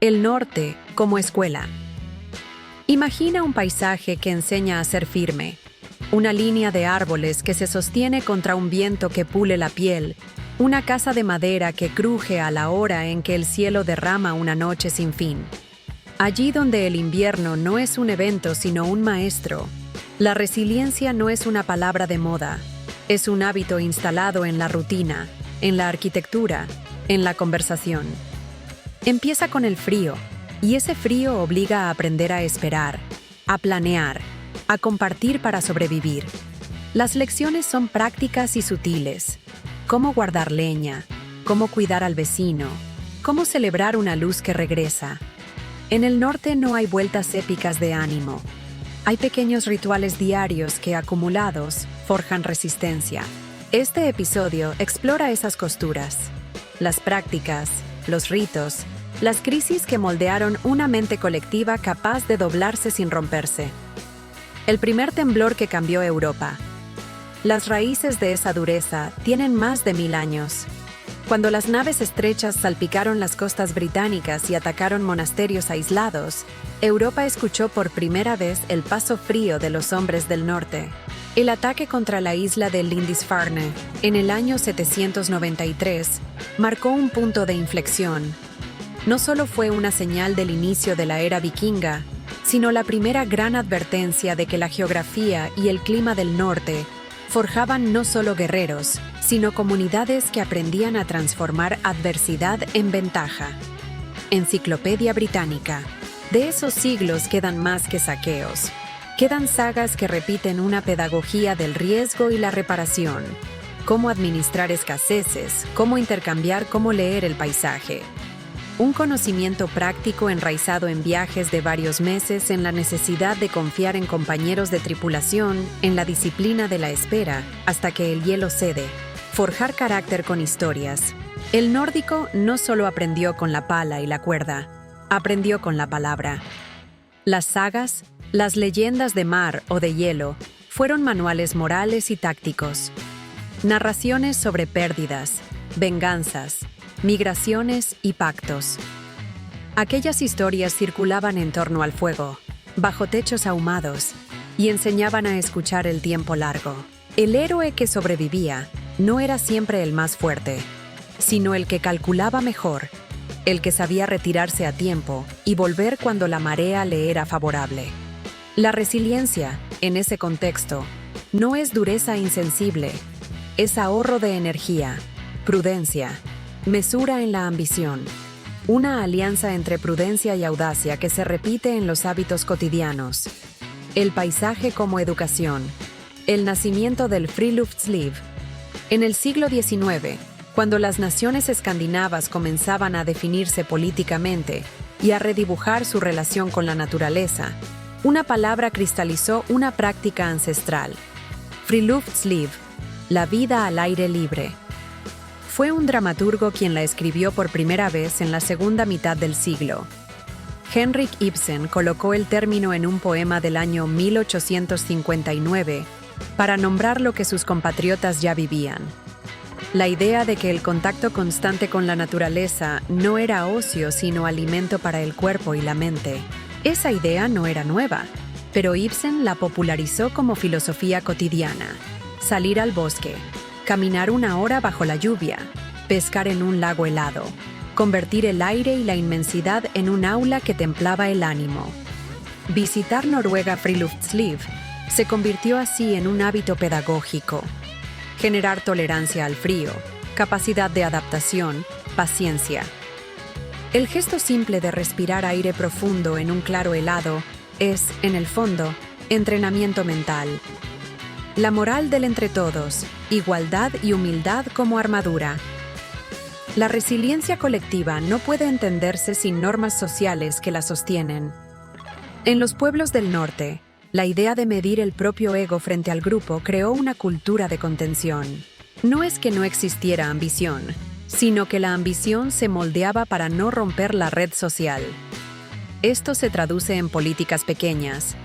El norte como escuela. Imagina un paisaje que enseña a ser firme, una línea de árboles que se sostiene contra un viento que pule la piel, una casa de madera que cruje a la hora en que el cielo derrama una noche sin fin. Allí donde el invierno no es un evento sino un maestro, la resiliencia no es una palabra de moda, es un hábito instalado en la rutina, en la arquitectura, en la conversación. Empieza con el frío, y ese frío obliga a aprender a esperar, a planear, a compartir para sobrevivir. Las lecciones son prácticas y sutiles. Cómo guardar leña, cómo cuidar al vecino, cómo celebrar una luz que regresa. En el norte no hay vueltas épicas de ánimo. Hay pequeños rituales diarios que, acumulados, forjan resistencia. Este episodio explora esas costuras, las prácticas, los ritos, las crisis que moldearon una mente colectiva capaz de doblarse sin romperse. El primer temblor que cambió Europa. Las raíces de esa dureza tienen más de 1000 años. Cuando las naves estrechas salpicaron las costas británicas y atacaron monasterios aislados, Europa escuchó por primera vez el paso frío de los hombres del norte. El ataque contra la isla de Lindisfarne, en el año 793, marcó un punto de inflexión. No solo fue una señal del inicio de la era vikinga, sino la primera gran advertencia de que la geografía y el clima del norte forjaban no solo guerreros, sino comunidades que aprendían a transformar adversidad en ventaja. Enciclopedia Británica. De esos siglos quedan más que saqueos. Quedan sagas que repiten una pedagogía del riesgo y la reparación. Cómo administrar escaseces, cómo intercambiar, cómo leer el paisaje. Un conocimiento práctico enraizado en viajes de varios meses, en la necesidad de confiar en compañeros de tripulación, en la disciplina de la espera, hasta que el hielo cede. Forjar carácter con historias. El nórdico no solo aprendió con la pala y la cuerda, aprendió con la palabra. Las sagas, las leyendas de mar o de hielo, fueron manuales morales y tácticos. Narraciones sobre pérdidas, venganzas, migraciones y pactos. Aquellas historias circulaban en torno al fuego, bajo techos ahumados, y enseñaban a escuchar el tiempo largo. El héroe que sobrevivía no era siempre el más fuerte, sino el que calculaba mejor, el que sabía retirarse a tiempo y volver cuando la marea le era favorable. La resiliencia, en ese contexto, no es dureza insensible, es ahorro de energía, prudencia, mesura en la ambición, una alianza entre prudencia y audacia que se repite en los hábitos cotidianos. El paisaje como educación. El nacimiento del Friluftsliv. En el siglo XIX, cuando las naciones escandinavas comenzaban a definirse políticamente y a redibujar su relación con la naturaleza, una palabra cristalizó una práctica ancestral. Friluftsliv, la vida al aire libre. Fue un dramaturgo quien la escribió por primera vez en la segunda mitad del siglo. Henrik Ibsen colocó el término en un poema del año 1859 para nombrar lo que sus compatriotas ya vivían. La idea de que el contacto constante con la naturaleza no era ocio sino alimento para el cuerpo y la mente. Esa idea no era nueva, pero Ibsen la popularizó como filosofía cotidiana. Salir al bosque, caminar 1 hora bajo la lluvia, pescar en un lago helado, convertir el aire y la inmensidad en un aula que templaba el ánimo. Visitar Noruega Friluftsliv se convirtió así en un hábito pedagógico. Generar tolerancia al frío, capacidad de adaptación, paciencia. El gesto simple de respirar aire profundo en un claro helado es, en el fondo, entrenamiento mental. La moral del entre todos, igualdad y humildad como armadura. La resiliencia colectiva no puede entenderse sin normas sociales que la sostienen. En los pueblos del norte, la idea de medir el propio ego frente al grupo creó una cultura de contención. No es que no existiera ambición, sino que la ambición se moldeaba para no romper la red social. Esto se traduce en políticas pequeñas.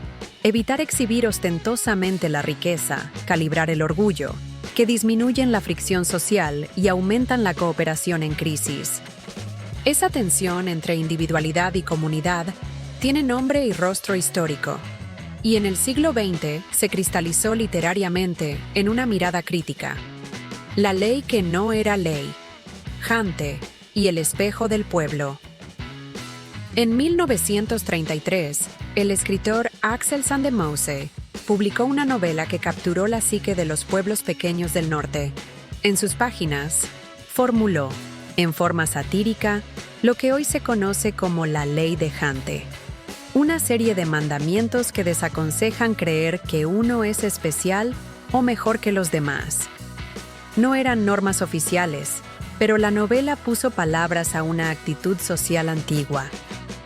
Evitar exhibir ostentosamente la riqueza, calibrar el orgullo, que disminuyen la fricción social y aumentan la cooperación en crisis. Esa tensión entre individualidad y comunidad tiene nombre y rostro histórico, y en el siglo XX se cristalizó literariamente en una mirada crítica. La ley que no era ley, Jante y el espejo del pueblo. En 1933, el escritor Axel Sandemose publicó una novela que capturó la psique de los pueblos pequeños del norte. En sus páginas, formuló, en forma satírica, lo que hoy se conoce como la ley de Jante. Una serie de mandamientos que desaconsejan creer que uno es especial o mejor que los demás. No eran normas oficiales, pero la novela puso palabras a una actitud social antigua: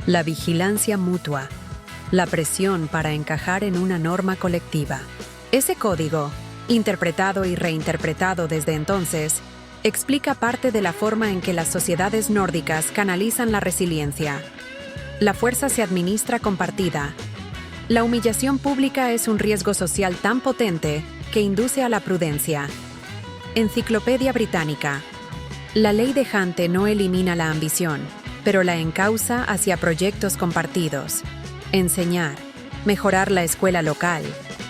la vigilancia mutua, la presión para encajar en una norma colectiva. Ese código, interpretado y reinterpretado desde entonces, explica parte de la forma en que las sociedades nórdicas canalizan la resiliencia. La fuerza se administra compartida. La humillación pública es un riesgo social tan potente que induce a la prudencia. Enciclopedia Británica. La ley de Jante no elimina la ambición, pero la encausa hacia proyectos compartidos. Enseñar, mejorar la escuela local,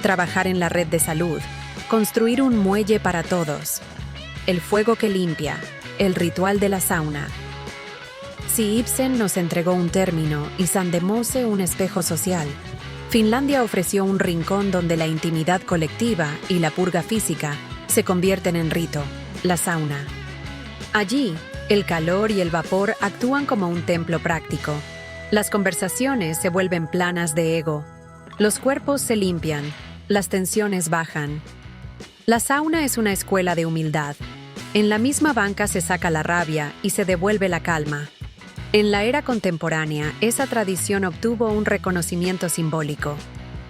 trabajar en la red de salud, construir un muelle para todos. El fuego que limpia, el ritual de la sauna. Si Ibsen nos entregó un término y Sandemose un espejo social, Finlandia ofreció un rincón donde la intimidad colectiva y la purga física se convierten en rito, la sauna. Allí, el calor y el vapor actúan como un templo práctico. Las conversaciones se vuelven planas de ego. Los cuerpos se limpian, las tensiones bajan. La sauna es una escuela de humildad. En la misma banca se saca la rabia y se devuelve la calma. En la era contemporánea, esa tradición obtuvo un reconocimiento simbólico.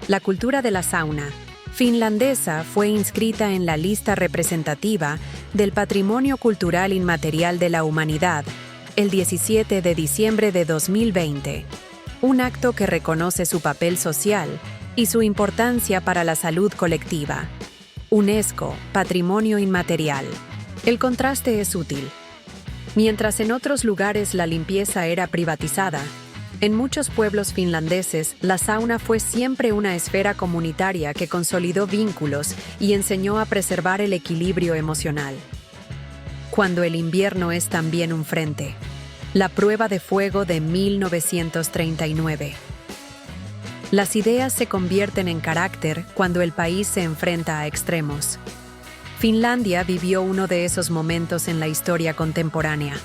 La cultura de la sauna finlandesa fue inscrita en la lista representativa del Patrimonio Cultural Inmaterial de la Humanidad el 17 de diciembre de 2020, un acto que reconoce su papel social y su importancia para la salud colectiva. UNESCO, Patrimonio Inmaterial. El contraste es útil. Mientras en otros lugares la limpieza era privatizada, en muchos pueblos finlandeses la sauna fue siempre una esfera comunitaria que consolidó vínculos y enseñó a preservar el equilibrio emocional. Cuando el invierno es también un frente. La prueba de fuego de 1939. Las ideas se convierten en carácter cuando el país se enfrenta a extremos. Finlandia vivió uno de esos momentos en la historia contemporánea.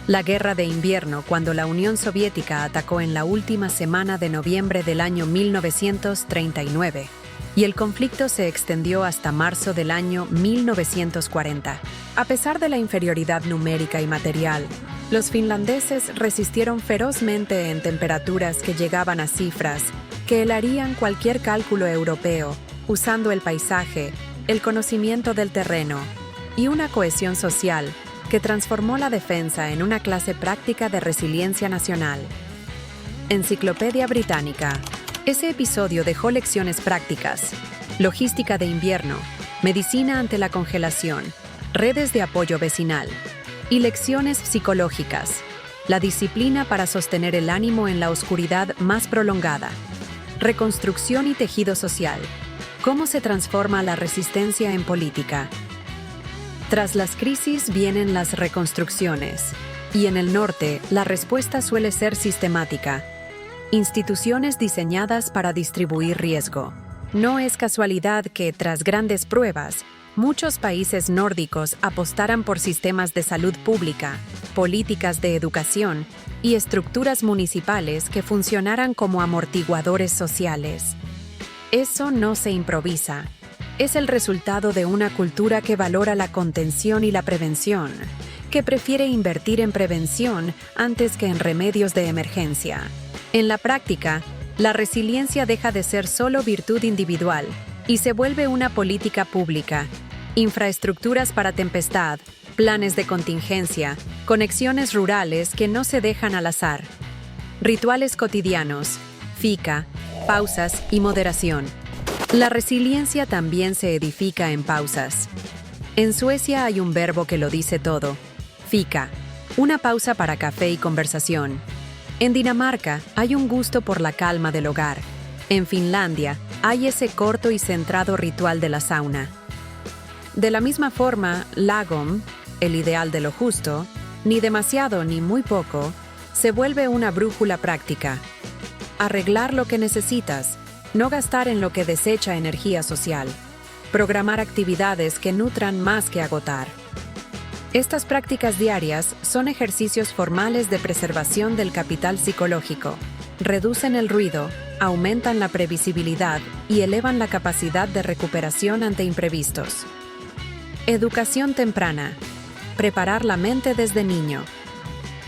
La Guerra de Invierno, cuando la Unión Soviética atacó en la última semana de noviembre del año 1939, y el conflicto se extendió hasta marzo del año 1940. A pesar de la inferioridad numérica y material, los finlandeses resistieron ferozmente en temperaturas que llegaban a cifras que helarían cualquier cálculo europeo, usando el paisaje, el conocimiento del terreno y una cohesión social que transformó la defensa en una clase práctica de resiliencia nacional. Enciclopedia Británica. Ese episodio dejó lecciones prácticas: logística de invierno, medicina ante la congelación, redes de apoyo vecinal y lecciones psicológicas, la disciplina para sostener el ánimo en la oscuridad más prolongada, reconstrucción y tejido social, cómo se transforma la resistencia en política. Tras las crisis vienen las reconstrucciones, y en el norte la respuesta suele ser sistemática. Instituciones diseñadas para distribuir riesgo. No es casualidad que, tras grandes pruebas, muchos países nórdicos apostaran por sistemas de salud pública, políticas de educación y estructuras municipales que funcionaran como amortiguadores sociales. Eso no se improvisa. Es el resultado de una cultura que valora la contención y la prevención, que prefiere invertir en prevención antes que en remedios de emergencia. En la práctica, la resiliencia deja de ser solo virtud individual y se vuelve una política pública. Infraestructuras para tempestad, planes de contingencia, conexiones rurales que no se dejan al azar. Rituales cotidianos, fika, pausas y moderación. La resiliencia también se edifica en pausas. En Suecia hay un verbo que lo dice todo: fika, Una pausa para café y conversación. En Dinamarca hay un gusto por la calma del hogar. En Finlandia hay ese corto y centrado ritual de la sauna. De la misma forma, lagom, el ideal de lo justo, ni demasiado ni muy poco, se vuelve una brújula práctica. Arreglar lo que necesitas, no gastar en lo que desecha energía social. Programar actividades que nutran más que agotar. Estas prácticas diarias son ejercicios formales de preservación del capital psicológico. Reducen el ruido, aumentan la previsibilidad y elevan la capacidad de recuperación ante imprevistos. Educación temprana. Preparar la mente desde niño.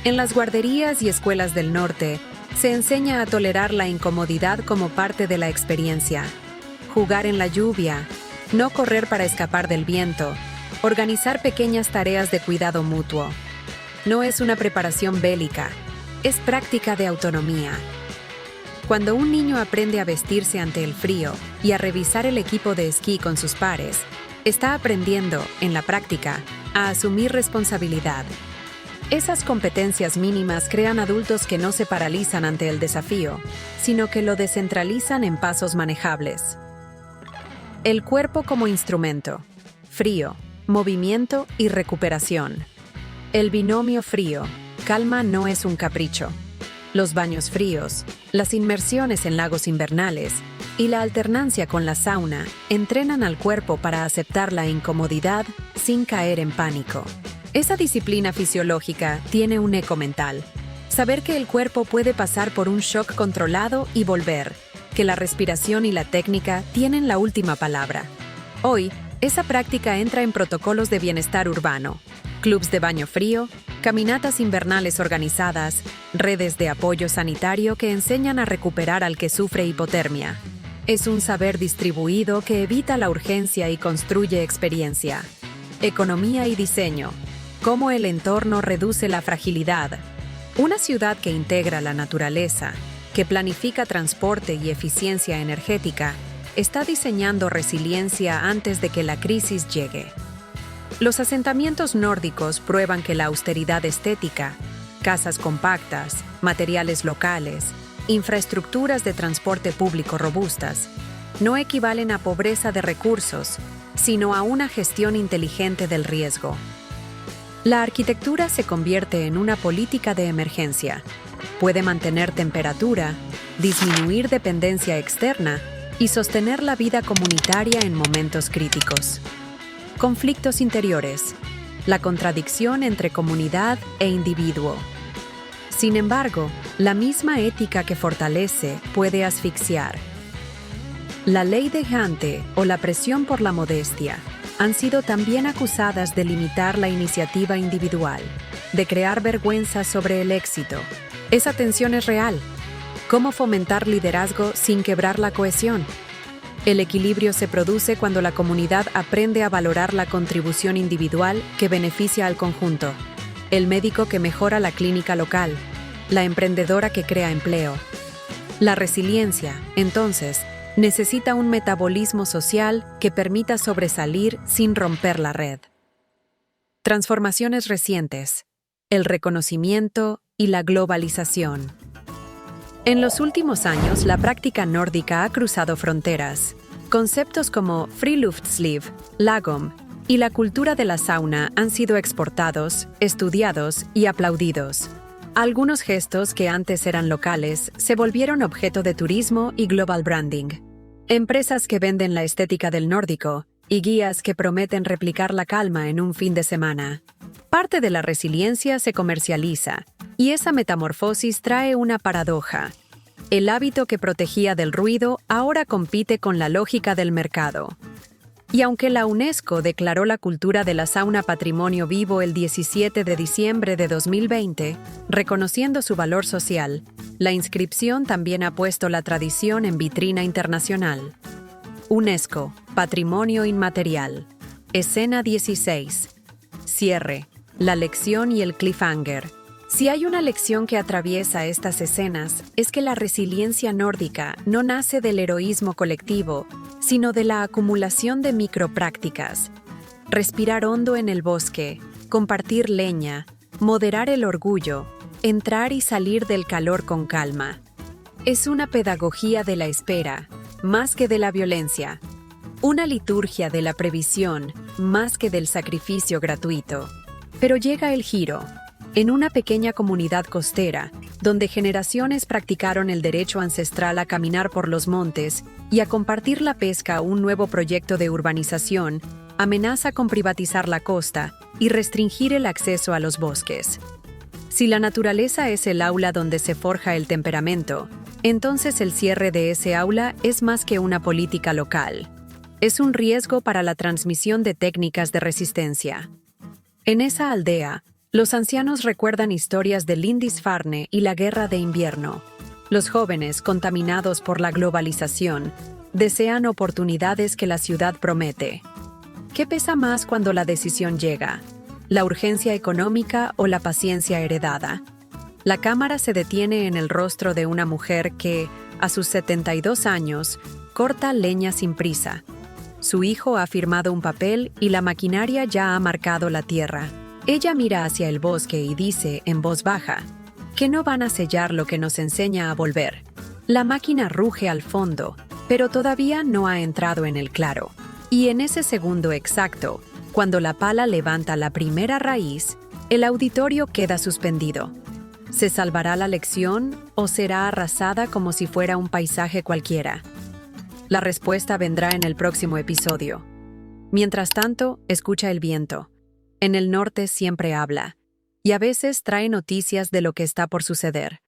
En las guarderías y escuelas del norte, se enseña a tolerar la incomodidad como parte de la experiencia. Jugar en la lluvia, no correr para escapar del viento, organizar pequeñas tareas de cuidado mutuo. No es una preparación bélica, es práctica de autonomía. Cuando un niño aprende a vestirse ante el frío y a revisar el equipo de esquí con sus pares, está aprendiendo, en la práctica, a asumir responsabilidad. Esas competencias mínimas crean adultos que no se paralizan ante el desafío, sino que lo descentralizan en pasos manejables. El cuerpo como instrumento. Frío, movimiento y recuperación. El binomio frío-calma no es un capricho. Los baños fríos, las inmersiones en lagos invernales y la alternancia con la sauna entrenan al cuerpo para aceptar la incomodidad sin caer en pánico. Esa disciplina fisiológica tiene un eco mental. Saber que el cuerpo puede pasar por un shock controlado y volver, que la respiración y la técnica tienen la última palabra. Hoy, esa práctica entra en protocolos de bienestar urbano, clubs de baño frío, caminatas invernales organizadas, redes de apoyo sanitario que enseñan a recuperar al que sufre hipotermia. Es un saber distribuido que evita la urgencia y construye experiencia. Economía y diseño. Cómo el entorno reduce la fragilidad. Una ciudad que integra la naturaleza, que planifica transporte y eficiencia energética, está diseñando resiliencia antes de que la crisis llegue. Los asentamientos nórdicos prueban que la austeridad estética, casas compactas, materiales locales, infraestructuras de transporte público robustas, no equivalen a pobreza de recursos, sino a una gestión inteligente del riesgo. La arquitectura se convierte en una política de emergencia. Puede mantener temperatura, disminuir dependencia externa y sostener la vida comunitaria en momentos críticos. Conflictos interiores. La contradicción entre comunidad e individuo. Sin embargo, la misma ética que fortalece puede asfixiar. La ley de Hante o la presión por la modestia han sido también acusadas de limitar la iniciativa individual, de crear vergüenza sobre el éxito. Esa tensión es real. ¿Cómo fomentar liderazgo sin quebrar la cohesión? El equilibrio se produce cuando la comunidad aprende a valorar la contribución individual que beneficia al conjunto. El médico que mejora la clínica local, la emprendedora que crea empleo. La resiliencia, entonces, necesita un metabolismo social que permita sobresalir sin romper la red. Transformaciones recientes, el reconocimiento y la globalización. En los últimos años, la práctica nórdica ha cruzado fronteras. Conceptos como Friluftsliv, lagom y la cultura de la sauna han sido exportados, estudiados y aplaudidos. Algunos gestos que antes eran locales se volvieron objeto de turismo y global branding. Empresas que venden la estética del nórdico y guías que prometen replicar la calma en un fin de semana. Parte de la resiliencia se comercializa, y esa metamorfosis trae una paradoja. El hábito que protegía del ruido ahora compite con la lógica del mercado. Y aunque la UNESCO declaró la cultura de la sauna patrimonio vivo el 17 de diciembre de 2020, reconociendo su valor social, la inscripción también ha puesto la tradición en vitrina internacional. UNESCO, Patrimonio Inmaterial. Escena 16. Cierre. La lección y el cliffhanger. Si hay una lección que atraviesa estas escenas, es que la resiliencia nórdica no nace del heroísmo colectivo, sino de la acumulación de microprácticas. Respirar hondo en el bosque, compartir leña, Moderar el orgullo, entrar y salir del calor con calma. Es una pedagogía de la espera, más que de la violencia. Una liturgia de la previsión, más que del sacrificio gratuito. Pero llega el giro. En una pequeña comunidad costera, donde generaciones practicaron el derecho ancestral a caminar por los montes y a compartir la pesca, un nuevo proyecto de urbanización amenaza con privatizar la costa y restringir el acceso a los bosques. Si la naturaleza es el aula donde se forja el temperamento, entonces el cierre de ese aula es más que una política local. Es un riesgo para la transmisión de técnicas de resistencia. En esa aldea, los ancianos recuerdan historias de Lindisfarne y la Guerra de Invierno. Los jóvenes, contaminados por la globalización, desean oportunidades que la ciudad promete. ¿Qué pesa más cuando la decisión llega? ¿La urgencia económica o la paciencia heredada? La cámara se detiene en el rostro de una mujer que, a sus 72 años, corta leña sin prisa. Su hijo ha firmado un papel y la maquinaria ya ha marcado la tierra. Ella mira hacia el bosque y dice, en voz baja, que no van a sellar lo que nos enseña a volver. La máquina ruge al fondo, pero todavía no ha entrado en el claro. Y en ese segundo exacto, cuando la pala levanta la primera raíz, el auditorio queda suspendido. ¿Se salvará la lección o será arrasada como si fuera un paisaje cualquiera? La respuesta vendrá en el próximo episodio. Mientras tanto, escucha el viento. En el norte siempre habla, y a veces trae noticias de lo que está por suceder.